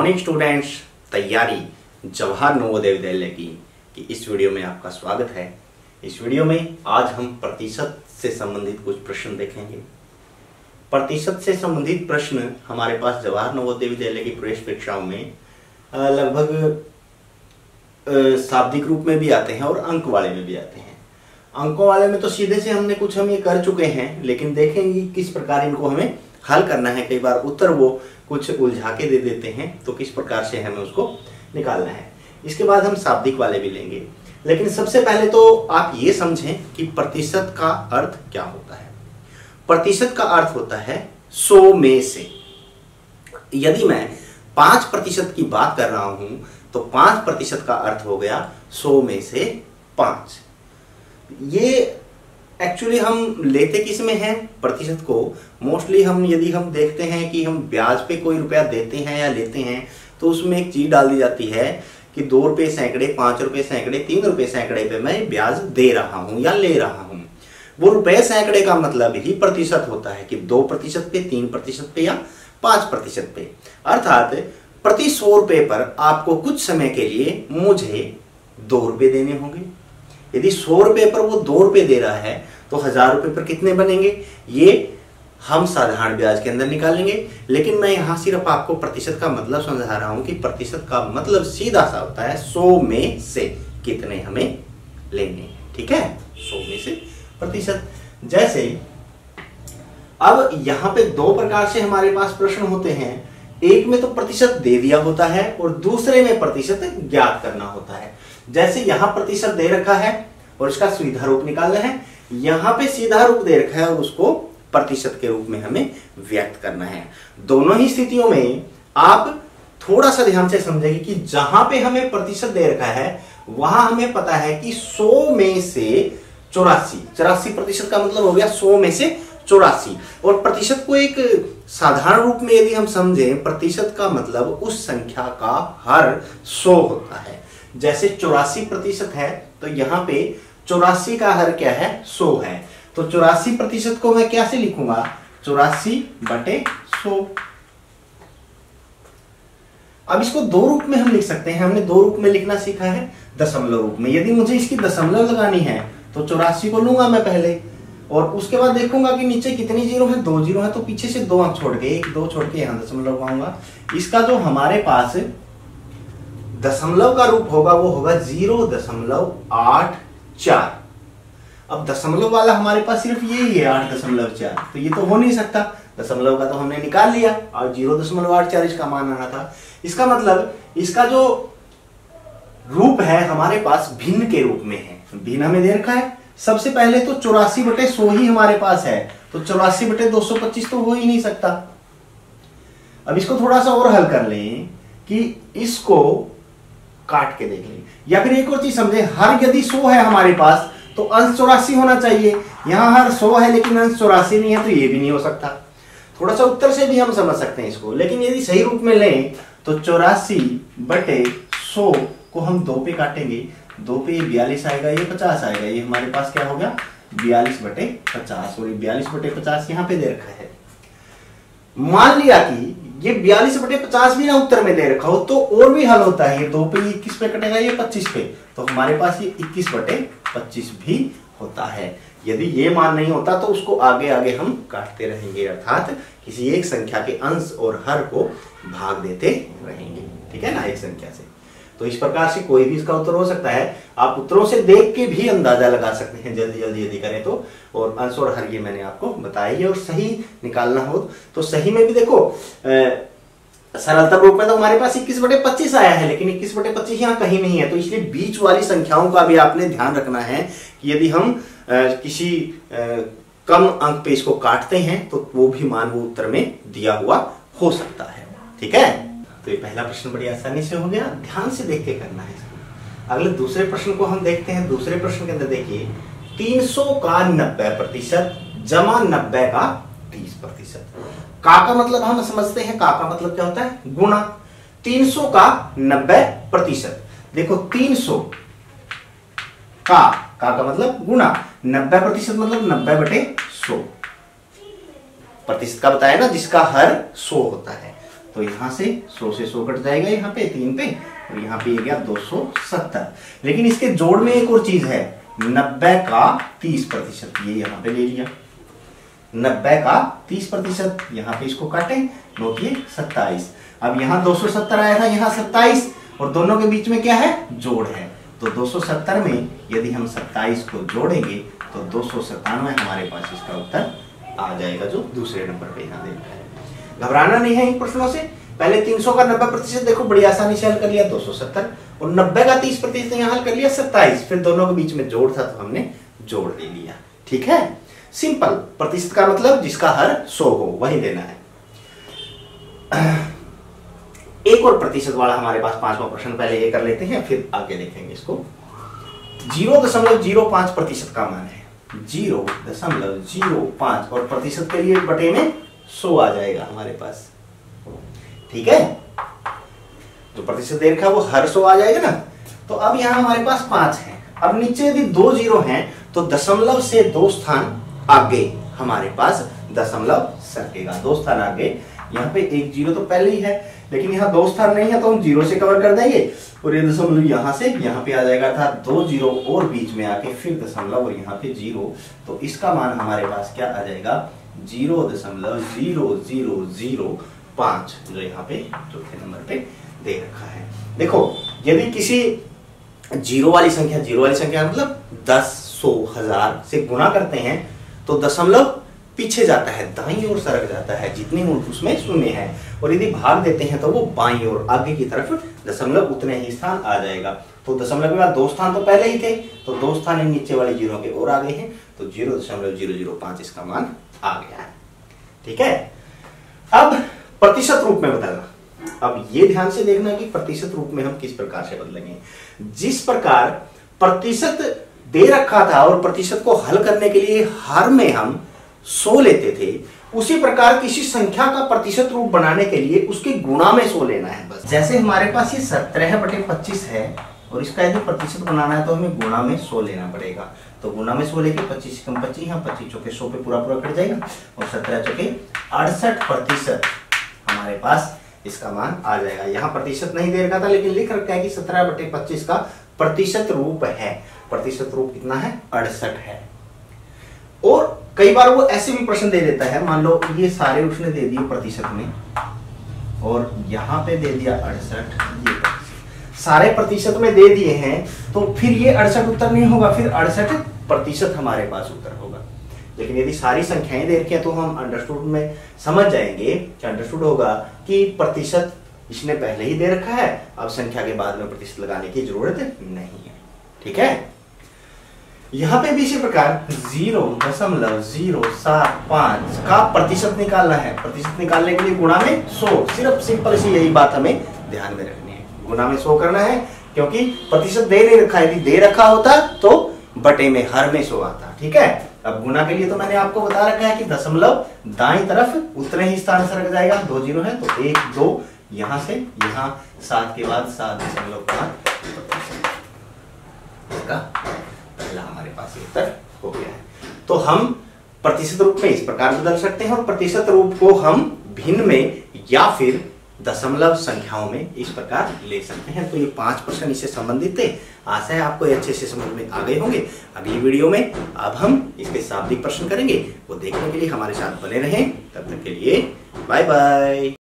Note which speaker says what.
Speaker 1: Morning students, तैयारी जवाहर नवोदय विद्यालय की इस वीडियो में आपका स्वागत है। इस वीडियो में आज हम प्रतिशत से संबंधित कुछ प्रश्न देखेंगे। प्रतिशत से संबंधित प्रश्न हमारे पास जवाहर नवोदय विद्यालय की प्रवेश परीक्षाओं में लगभग शाब्दिक रूप में भी आते हैं और अंक वाले में भी आते हैं। अंकों वाले में तो सीधे से हम ये कर चुके हैं, लेकिन देखेंगे किस प्रकार इनको हमें हल करना है। कई बार उत्तर वो कुछ उलझा के दे देते हैं, तो किस प्रकार से हमें उसको निकालना है। इसके बाद हम शाब्दिक वाले भी लेंगे, लेकिन सबसे पहले तो आप ये समझें कि प्रतिशत का अर्थ क्या होता है। प्रतिशत का अर्थ होता है 100 में से। यदि मैं 5% की बात कर रहा हूं तो 5% का अर्थ हो गया 100 में से 5। ये एक्चुअली हम लेते किस में हैं प्रतिशत को? मोस्टली यदि हम देखते हैं कि हम ब्याज पे कोई रुपया देते हैं या लेते हैं, तो उसमें एक चीज डाल दी जाती है कि 2 रुपए सैकड़े, 5 रुपए सैकड़े, 3 रुपए सैकड़े पे मैं ब्याज दे रहा हूं या ले रहा हूं। वो रुपए सैकड़े का मतलब ही प्रतिशत होता है कि 2% पे, 3% पे या 5% पे। अर्थात प्रति 100 रुपए पर आपको कुछ समय के लिए मुझे 2 रुपए देने होंगे। यदि 100 रुपए पर वो 2 रुपए दे रहा है तो 1000 रुपए पर कितने बनेंगे, ये हम साधारण ब्याज के अंदर निकालेंगे। लेकिन मैं यहां सिर्फ आपको प्रतिशत का मतलब समझा रहा हूं कि प्रतिशत का मतलब सीधा सा होता है 100 में से कितने हमें लेने। ठीक है, 100 में से प्रतिशत। जैसे अब यहां पे 2 प्रकार से हमारे पास प्रश्न होते हैं। एक में तो प्रतिशत दे दिया होता है और दूसरे में प्रतिशत ज्ञात करना होता है। जैसे यहां प्रतिशत दे रखा है और इसका सीधा रूप निकालना है, यहां पे सीधा रूप दे रखा है और उसको प्रतिशत के रूप में हमें व्यक्त करना है। दोनों ही स्थितियों में आप थोड़ा सा ध्यान से समझेंगे कि जहां पे हमें प्रतिशत दे रखा है वहां हमें पता है कि 100 में से 84% का मतलब हो गया 100 में से 84। और प्रतिशत को एक साधारण रूप में यदि हम समझें, प्रतिशत का मतलब उस संख्या का हर 100 होता है। जैसे 84% है तो यहां पे 84 का हर क्या है, 100 है। तो 84% को मैं कैसे लिखूंगा, 84/100। अब इसको 2 रूप में हम लिख सकते हैं। हमने 2 रूप में लिखना सीखा है, दशमलव रूप में। यदि मुझे इसकी दशमलव लगानी है तो 84 को लूंगा मैं पहले, और उसके बाद देखूंगा कि नीचे कितनी जीरो है, 2 जीरो है, तो पीछे से 2 अंक छोड़ के 1, 2 छोड़ के यहां दशमलव लगाऊंगा। इसका जो हमारे पास दशमलव का रूप होगा वो होगा 0.84। अब दशमलव वाला हमारे पास सिर्फ ये ही है 8.4, तो ये तो हो नहीं सकता। दशमलव का तो हमने निकाल लिया और 0.84 इसका मान आना था। इसका मतलब इसका जो रूप है हमारे पास भिन्न के रूप में है। भिन्न हमें दे रखा है। सबसे पहले तो 84/100 ही हमारे पास है, तो 84/225 तो हो ही नहीं सकता। अब इसको थोड़ा सा और हल कर लें कि इसको काट के देख लें, या फिर एक और चीज समझे, हर यदि 100 है हमारे पास तो अंश 84 होना चाहिए। यहां हर 100 है लेकिन अंश 84 नहीं है, तो ये भी नहीं हो सकता। थोड़ा सा उत्तर से भी हम समझ सकते हैं इसको, लेकिन यदि सही रूप में लें तो 84/100 को हम 2 पे काटेंगे। 2 पे 42 आएगा, ये 50 आएगा। ये हमारे पास क्या हो गया, 42/50। और 42/50 यहां पे दे रखा है। मान लिया कि ये 42/50 भी ना उत्तर में दे रखा हो तो और भी हल होता है। ये 2 पे 21 पे कटेगा, ये 25 पे, तो हमारे पास ये 21/25 भी होता है। यदि ये मान नहीं होता तो उसको आगे आगे हम काटते रहेंगे, अर्थात किसी एक संख्या के अंश और हर को भाग देते रहेंगे। ठीक है ना, एक संख्या से। तो इस प्रकार से कोई भी इसका उत्तर हो सकता है। आप उत्तरों से देख के भी अंदाजा लगा सकते हैं जल्दी जल्दी यदि करें तो। और अंश और हर ये मैंने आपको बताया है। और सही निकालना हो तो सही में भी देखो, सरलता रूप में तो हमारे पास 21/25 आया है, लेकिन 21/25 यहाँ कहीं नहीं है। तो इसलिए बीच वाली संख्याओं का भी आपने ध्यान रखना है कि यदि हम किसी कम अंक पे इसको काटते हैं तो वो भी मान वो उत्तर में दिया हुआ हो सकता है। ठीक है, तो ये पहला प्रश्न बड़ी आसानी से हो गया। ध्यान से देख के करना है इसको। अगले दूसरे प्रश्न को हम देखते हैं। दूसरे प्रश्न के अंदर देखिए, 300 का 90% जमा 90 का 30%। का मतलब हम समझते हैं, का मतलब क्या होता है, गुणा। 300 का 90%। देखो 300 का मतलब गुणा, 90% मतलब 90/100। प्रतिशत का बताया ना, जिसका हर 100 होता है। तो यहाँ से 100 से 100 कट जाएगा यहाँ पे 3 पे, और यहाँ पे ये गया 270। लेकिन इसके जोड़ में एक और चीज है, 90 का 30%, ये यहाँ पे ले लिया 90 का 30%, यहाँ पे इसको काटे, नोटिए 27। अब यहाँ 270 आया था, यहाँ 27, और दोनों के बीच में क्या है, जोड़ है। तो 270 में यदि हम 27 को जोड़ेंगे तो 297 हमारे पास इसका उत्तर आ जाएगा, जो दूसरे नंबर पे यहाँ देखा है। घबराना नहीं है इन प्रश्नों से। पहले 300 का 90% देखो बड़ी आसानी से हल कर लिया 270, और 90 का 30% यहाँ हल कर लिया 27। फिर दोनों के बीच में जोड़ था तो हमने जोड़ ले लिया। ठीक है, सिंपल। प्रतिशत का मतलब जिसका हर 100 हो वही देना है। एक और प्रतिशत वाला हमारे पास 5वां प्रश्न, पहले ये कर लेते हैं फिर आगे देखेंगे इसको। 0.05% का मान है 0.05, और प्रतिशत के लिए बटे में 100 आ जाएगा हमारे पास। ठीक है, जो प्रतिशत दे रखा है वो हर 100 आ जाएगा ना। तो अब यहाँ हमारे पास 5 है। अब नीचे यदि 2 जीरो हैं तो दशमलव से 2 स्थान आगे हमारे पास दशमलव सरकेगा, 2 स्थान आगे। यहाँ पे 1 जीरो तो पहले ही है, लेकिन यहाँ 2 स्थान नहीं है तो हम 0 से कवर कर देंगे, और ये दशमलव यहाँ से यहाँ पे आ जाएगा, था 2 जीरो और बीच में आके फिर दशमलव और यहाँ पे 0। तो इसका मान हमारे पास क्या आ जाएगा, 0.0005, जो यहाँ पे चौथे नंबर पे दे रखा है। देखो, यदि किसी जीरो वाली संख्या मतलब 10, 100, 1000 से गुणा करते हैं तो दशमलव पीछे जाता है, दाईं ओर सरक जाता है, जितनी ओर उसमें शून्य है, और यदि भाग देते हैं तो वो बाईं ओर आगे की तरफ दशमलव उतने ही स्थान आ जाएगा। तो दशमलव के बाद 2 स्थान तो पहले ही थे, तो 2 स्थान नीचे वाले जीरो के और आगे हैं, तो 0.005 इसका मान आ गया है। ठीक है, अब प्रतिशत रूप में बदलना। अब ये ध्यान से देखना कि प्रतिशत रूप में हम किस प्रकार से बदलेंगे। जिस प्रकार प्रतिशत दे रखा था और प्रतिशत को हल करने के लिए हर में हम 100 लेते थे, उसी प्रकार किसी संख्या का प्रतिशत रूप बनाने के लिए उसके गुणा में 100 लेना है बस। जैसे हमारे पास ये 17/25 है, और इसका यदि प्रतिशत बनाना है तो हमें गुणा में 100 लेना पड़ेगा। तो गुणा में 100 लेके 25 कम 25, यहाँ 25 चौके 100 पे पूरा कट जाएगा, और 17 चौके 68% हमारे पास इसका मान आ जाएगा। यहाँ प्रतिशत नहीं दे रखा था, लेकिन लिख रखा है कि 17/25 का प्रतिशत रूप है। प्रतिशत रूप कितना है, 68 है। और कई बार वो ऐसे भी प्रश्न दे देता है, मान लो ये सारे उसने दे दिए प्रतिशत में, और यहाँ पे दे दिया 68, ये सारे प्रतिशत में दे दिए हैं, तो फिर ये 68 उत्तर नहीं होगा, फिर 68% हमारे पास उत्तर होगा। लेकिन यदि सारी संख्याएं दे रखी हैं तो हम अंडरस्टूड में समझ जाएंगे कि अंडरस्टूड होगा कि प्रतिशत इसने पहले ही दे रखा है, अब संख्या के बाद में प्रतिशत लगाने की जरूरत नहीं है। ठीक है, यहाँ पे भी इसी प्रकार 0.075 का प्रतिशत निकालना है। प्रतिशत निकालने के लिए गुणा में 100, सिर्फ सिंपल सी यही बात हमें ध्यान में रखनी है, गुणा में 100 करना है, क्योंकि प्रतिशत दे नहीं रखा है। यदि दे रखा होता तो बटे में हर में 100 आता। ठीक है, अब गुणा के लिए तो मैंने आपको बता रखा है कि दशमलव दाईं तरफ उतने ही स्थान सरक जाएगा, 2 जीरो है तो 1, 2, यहां से यहां 7 के बाद 7.5 इसका पहला हमारे पास ये उत्तर हो गया है। तो हम प्रतिशत रूप में इस प्रकार बदल सकते हैं, और प्रतिशत रूप को हम भिन्न में या फिर दशमलव संख्याओं में इस प्रकार ले सकते हैं। तो ये 5 प्रश्न इससे संबंधित थे। आशा है आपको अच्छे से समझ में आ गए होंगे। अगली वीडियो में अब हम इसके शाब्दिक प्रश्न करेंगे, वो देखने के लिए हमारे साथ बने रहें। तब तक के लिए बाय बाय।